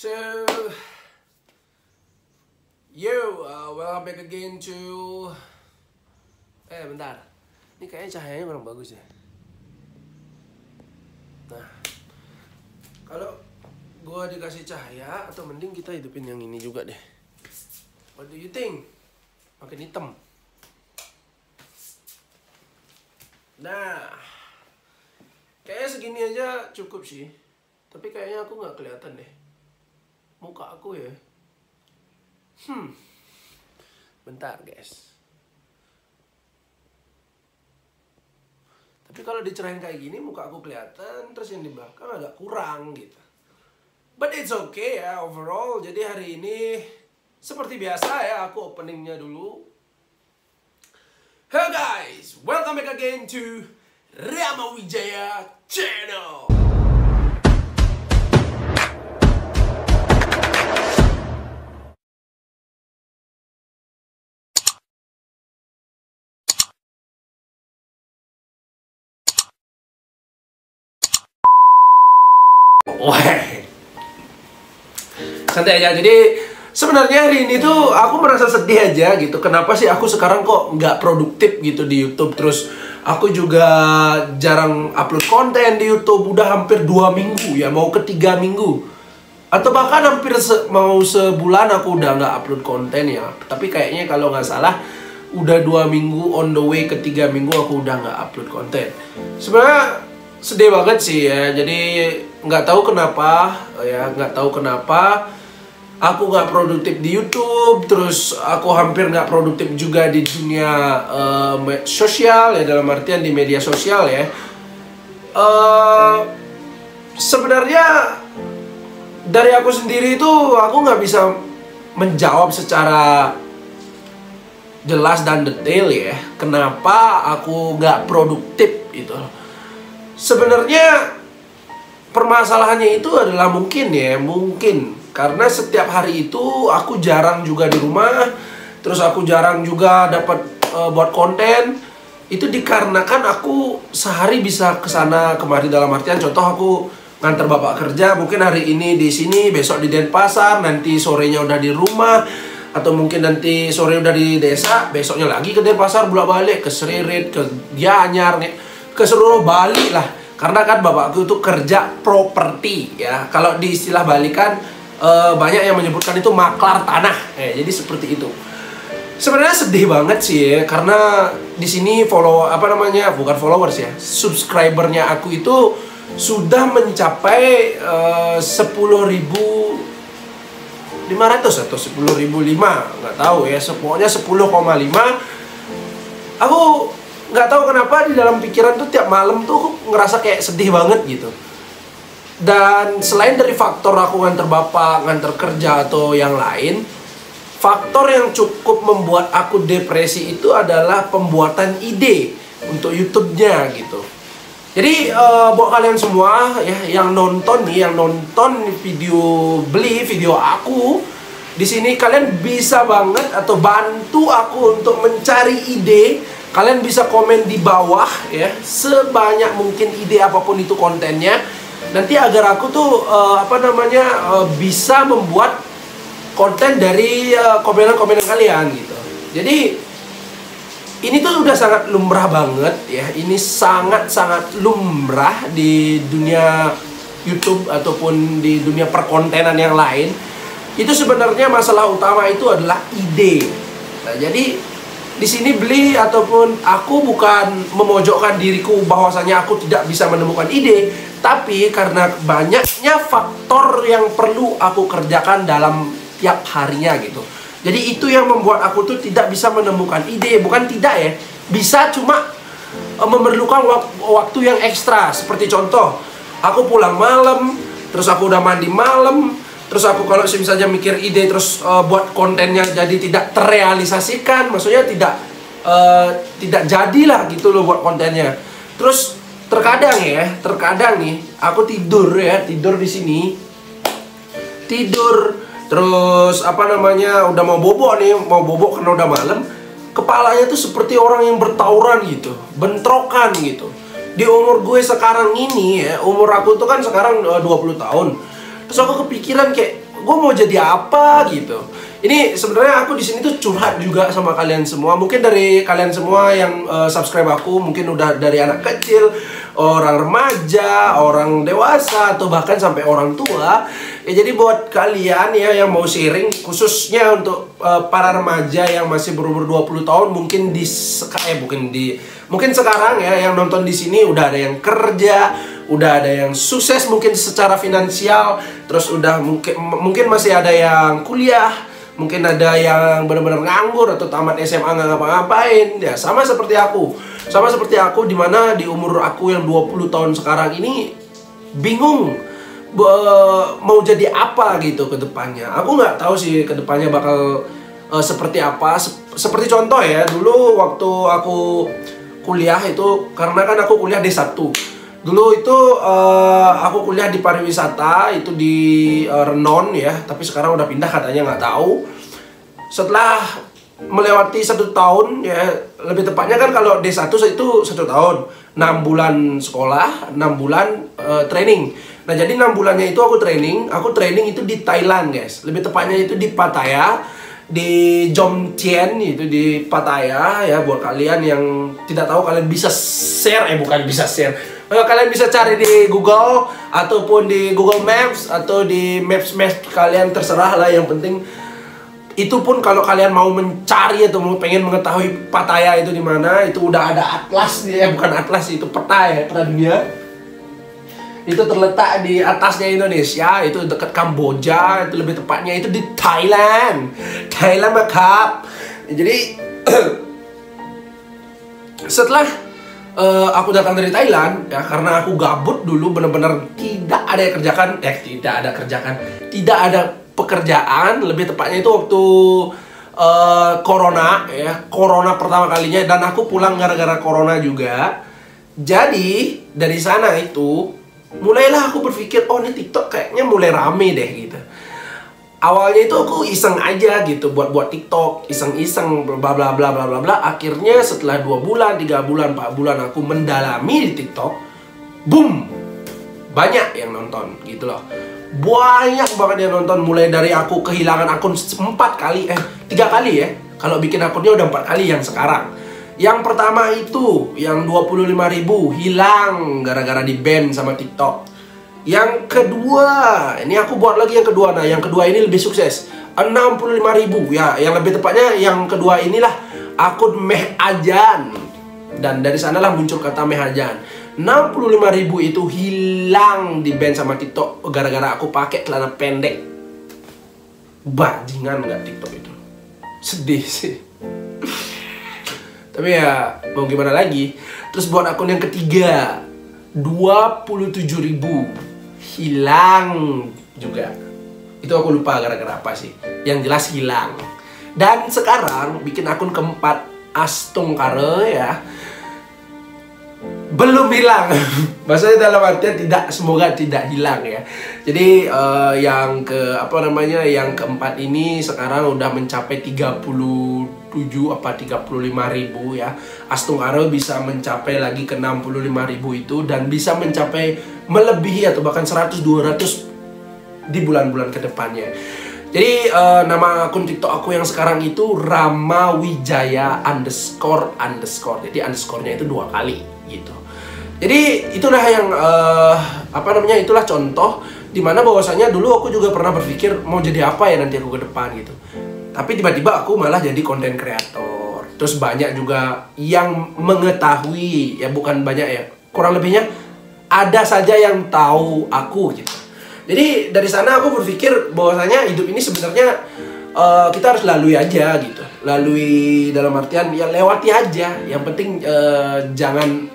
So, welcome back again to... bentar. Ini kayaknya cahayanya kurang bagus ya. Nah, kalau gua dikasih cahaya, atau mending kita hidupin yang ini juga deh. What do you think? Makin hitam. Nah, kayaknya segini aja cukup sih. Tapi kayaknya aku nggak kelihatan deh muka aku ya. Bentar guys. Tapi kalau dicerahin kayak gini muka aku kelihatan, terus yang di belakang agak kurang gitu. But it's okay ya overall. Jadi hari ini seperti biasa ya, aku openingnya dulu. Hello guys, welcome back again to Rama Wijaya Channel. Wah, santai aja. Jadi sebenarnya hari ini tuh aku merasa sedih aja gitu. Kenapa sih aku sekarang kok nggak produktif gitu di YouTube? Terus aku juga jarang upload konten di YouTube. Udah hampir 2 minggu ya, mau ke 3 minggu, atau bahkan hampir mau sebulan aku udah nggak upload konten ya. Tapi kayaknya kalau nggak salah udah 2 minggu, on the way ke 3 minggu aku udah nggak upload konten. Sebenarnya sedih banget sih ya. Jadi nggak tahu kenapa aku nggak produktif di YouTube, terus aku hampir nggak produktif juga di dunia sosial ya, dalam artian di media sosial ya. Sebenarnya dari aku sendiri itu aku nggak bisa menjawab secara jelas dan detail ya kenapa aku nggak produktif itu. Sebenarnya permasalahannya itu adalah mungkin karena setiap hari itu aku jarang juga di rumah, terus aku jarang juga dapat buat konten. Itu dikarenakan aku sehari bisa kesana kemari, dalam artian contoh aku nganter bapak kerja, mungkin hari ini di sini, besok di Denpasar, nanti sorenya udah di rumah, atau mungkin nanti sore udah di desa, besoknya lagi ke Denpasar, bolak-balik ke Seririt, ke Gianyar, ke seluruh Bali lah. Karena kan bapakku itu kerja properti ya. Kalau di istilah Bali kan banyak yang menyebutkan itu maklar tanah. Jadi seperti itu. Sebenarnya sedih banget sih ya, karena di sini bukan followers ya, subscribernya aku itu sudah mencapai 10.500 atau 10.005, nggak tahu ya, pokoknya 10,5. Aku nggak tahu kenapa di dalam pikiran tuh tiap malam tuh ngerasa kayak sedih banget gitu. Dan selain dari faktor aku nganter bapak, nganter kerja atau yang lain, faktor yang cukup membuat aku depresi itu adalah pembuatan ide untuk YouTube-nya gitu. Jadi buat kalian semua ya yang nonton video aku di sini, kalian bisa banget atau bantu aku untuk mencari ide. Kalian bisa komen di bawah ya, sebanyak mungkin ide apapun itu kontennya. Nanti agar aku tuh bisa membuat konten dari komenan-komenan kalian gitu. Jadi ini tuh udah sangat lumrah banget ya. Ini sangat-sangat lumrah di dunia YouTube ataupun di dunia perkontenan yang lain. Itu sebenarnya masalah utama itu adalah ide. Nah, jadi di sini ataupun aku bukan memojokkan diriku bahwasanya aku tidak bisa menemukan ide, tapi karena banyaknya faktor yang perlu aku kerjakan dalam tiap harinya gitu. Jadi itu yang membuat aku tuh tidak bisa menemukan ide. Bukan tidak ya, bisa, cuma memerlukan waktu yang ekstra. Seperti contoh, aku pulang malam, terus aku udah mandi malam, terus aku kalau misalnya mikir ide terus buat kontennya jadi tidak terrealisasikan, maksudnya tidak jadilah gitu loh buat kontennya. Terus terkadang nih aku tidur di sini, terus udah mau bobok karena udah malam, kepalanya tuh seperti orang yang bertauran gitu, bentrokan gitu. Di umur gue sekarang ini ya, umur aku tuh kan sekarang 20 tahun. Terus aku kepikiran kayak gue mau jadi apa gitu. Ini sebenarnya aku di sini tuh curhat juga sama kalian semua. Mungkin dari kalian semua yang subscribe aku, mungkin udah dari anak kecil, orang remaja, orang dewasa, atau bahkan sampai orang tua. Ya jadi buat kalian ya yang mau sharing, khususnya untuk para remaja yang masih berumur 20 tahun, mungkin mungkin sekarang ya yang nonton di sini udah ada yang kerja, udah ada yang sukses mungkin secara finansial, terus udah mungkin masih ada yang kuliah. Mungkin ada yang benar-benar nganggur atau tamat SMA nggak ngapa-ngapain. Ya sama seperti aku. Sama seperti aku, dimana di umur aku yang 20 tahun sekarang ini bingung mau jadi apa gitu ke depannya. Aku nggak tahu sih ke depannya bakal seperti apa. Seperti contoh ya, dulu waktu aku kuliah itu, karena kan aku kuliah D1. Dulu itu aku kuliah di pariwisata, itu di Renon ya, tapi sekarang udah pindah katanya, nggak tahu. Setelah melewati 1 tahun ya, lebih tepatnya kan kalau D1 itu 1 tahun, 6 bulan sekolah, 6 bulan training. Nah jadi 6 bulannya itu aku training itu di Thailand guys, lebih tepatnya itu di Pattaya, di Jomtien, itu di Pattaya ya. Buat kalian yang tidak tahu, kalian bisa share, kalian bisa cari di Google ataupun di Google Maps atau di Maps kalian, terserah lah. Yang penting itu pun kalau kalian mau mencari atau mau pengen mengetahui Pattaya itu di mana, itu udah ada atlas ya, bukan atlas, itu peta ya, peta dunia. Itu terletak di atasnya Indonesia, itu dekat Kamboja, itu lebih tepatnya itu di Thailand Makap. Jadi setelah aku datang dari Thailand ya, karena aku gabut dulu, bener-bener tidak ada pekerjaan, lebih tepatnya itu waktu corona ya, corona pertama kalinya, dan aku pulang gara-gara corona juga. Jadi dari sana itu mulailah aku berpikir, oh ini TikTok kayaknya mulai rame deh gitu. Awalnya itu aku iseng aja gitu, buat TikTok, iseng-iseng bla bla bla bla bla bla. Akhirnya setelah 2 bulan, 3 bulan, 4 bulan aku mendalami di TikTok, boom, banyak yang nonton gitu loh. Banyak banget yang nonton, mulai dari aku kehilangan akun 3 kali ya. Kalau bikin akunnya udah 4 kali yang sekarang. Yang pertama itu yang 25.000 hilang gara-gara di ban sama TikTok. Yang kedua, ini aku buat lagi yang kedua. Nah, yang kedua ini lebih sukses, 65.000 ya. Yang lebih tepatnya yang kedua inilah akun Meh Ajan. Dan dari sanalah muncul kata Meh Ajan. 65.000 itu hilang di ban sama TikTok gara-gara aku pakai celana pendek. Bajingan nggak TikTok itu? Sedih sih. Tapi ya mau gimana lagi. Terus buat akun yang ketiga, 27.000 hilang juga. Itu aku lupa gara-gara apa sih, yang jelas hilang. Dan sekarang bikin akun keempat, Astung Kare ya, belum hilang. Maksudnya dalam artian semoga tidak hilang ya. Jadi yang keempat ini sekarang udah mencapai 35.000 ya. Astung Kare bisa mencapai lagi ke 65.000 itu, dan bisa mencapai melebihi atau bahkan 100-200 di bulan-bulan kedepannya. Jadi nama akun TikTok aku yang sekarang itu Rama Wijaya __. Jadi underscore-nya itu 2 kali gitu. Jadi itulah yang itulah contoh dimana bahwasanya dulu aku juga pernah berpikir mau jadi apa ya nanti aku ke depan gitu. Tapi tiba-tiba aku malah jadi konten kreator. Terus banyak juga yang mengetahui, ya bukan banyak ya, kurang lebihnya ada saja yang tahu aku gitu. Jadi dari sana aku berpikir bahwasanya hidup ini sebenarnya kita harus lalui aja gitu. Lalui dalam artian ya lewati aja. Yang penting jangan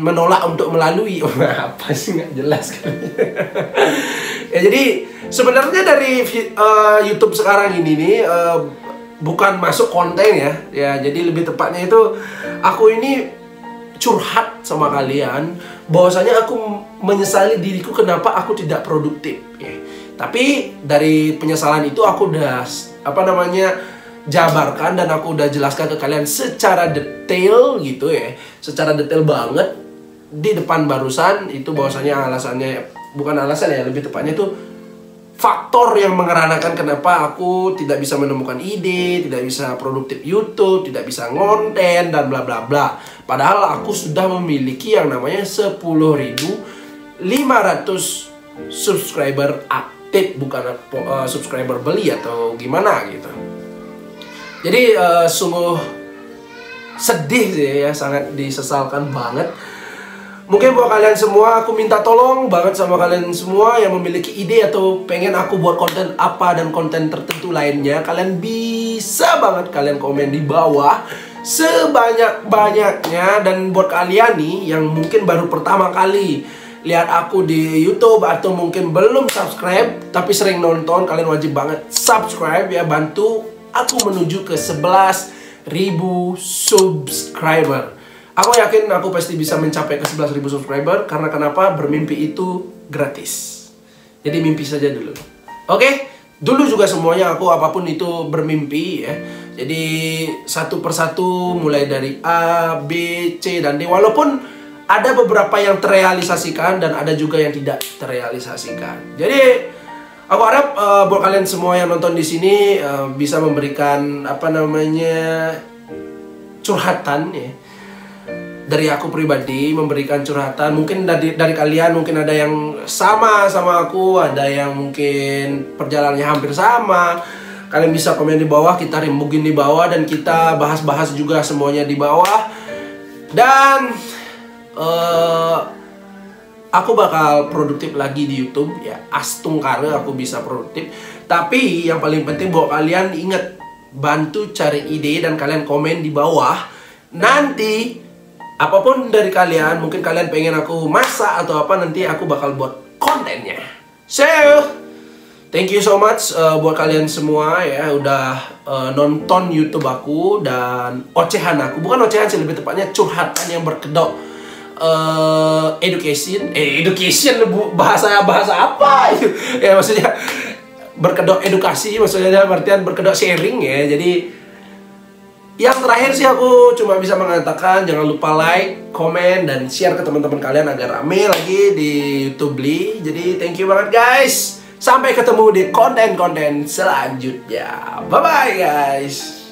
menolak untuk melalui. Apa sih, nggak jelas kan? Ya jadi sebenarnya dari YouTube sekarang ini nih bukan masuk konten ya. Ya jadi lebih tepatnya itu aku ini curhat sama kalian bahwasanya aku menyesali diriku kenapa aku tidak produktif ya. Tapi dari penyesalan itu aku udah jabarkan dan aku udah jelaskan ke kalian secara detail gitu ya. Secara detail banget di depan barusan itu bahwasanya alasannya bukan alasan ya, lebih tepatnya itu faktor yang mengeranakan kenapa aku tidak bisa menemukan ide, tidak bisa produktif YouTube, tidak bisa ngonten dan bla bla bla. Padahal aku sudah memiliki yang namanya 10.500 subscriber aktif, bukan subscriber beli atau gimana gitu. Jadi sungguh sedih sih ya, sangat disesalkan banget. Mungkin buat kalian semua, aku minta tolong banget sama kalian semua yang memiliki ide atau pengen aku buat konten apa dan konten tertentu lainnya, kalian bisa banget kalian komen di bawah sebanyak-banyaknya. Dan buat kalian nih yang mungkin baru pertama kali lihat aku di YouTube atau mungkin belum subscribe tapi sering nonton, kalian wajib banget subscribe ya, bantu aku menuju ke 11.000 subscriber. Aku yakin aku pasti bisa mencapai ke 11.000 subscriber. Karena kenapa? Bermimpi itu gratis. Jadi mimpi saja dulu. Oke? Dulu juga semuanya aku apapun itu bermimpi ya. Jadi satu persatu mulai dari A, B, C, dan D. Walaupun ada beberapa yang terrealisasikan dan ada juga yang tidak terrealisasikan. Jadi aku harap buat kalian semua yang nonton di sini bisa memberikan curhatan ya. Dari aku pribadi memberikan curhatan. Mungkin dari kalian mungkin ada yang sama aku, ada yang mungkin perjalanannya hampir sama. Kalian bisa komen di bawah, kita remugin di bawah, dan kita bahas-bahas juga semuanya di bawah. Dan aku bakal produktif lagi di YouTube ya. Astungkare aku bisa produktif. Tapi yang paling penting buat kalian ingat, bantu cari ide dan kalian komen di bawah. Nanti apapun dari kalian, mungkin kalian pengen aku masak atau apa, nanti aku bakal buat kontennya. So, thank you so much buat kalian semua ya udah nonton YouTube aku dan ocehan aku. Bukan ocehan sih, lebih tepatnya curhatan yang berkedok education bahasa apa ya, maksudnya berkedok edukasi, maksudnya artian berkedok sharing ya. Jadi yang terakhir sih aku cuma bisa mengatakan jangan lupa like, komen, dan share ke teman-teman kalian agar rame lagi di YouTube Bli. Jadi thank you banget guys. Sampai ketemu di konten-konten selanjutnya. Bye bye guys.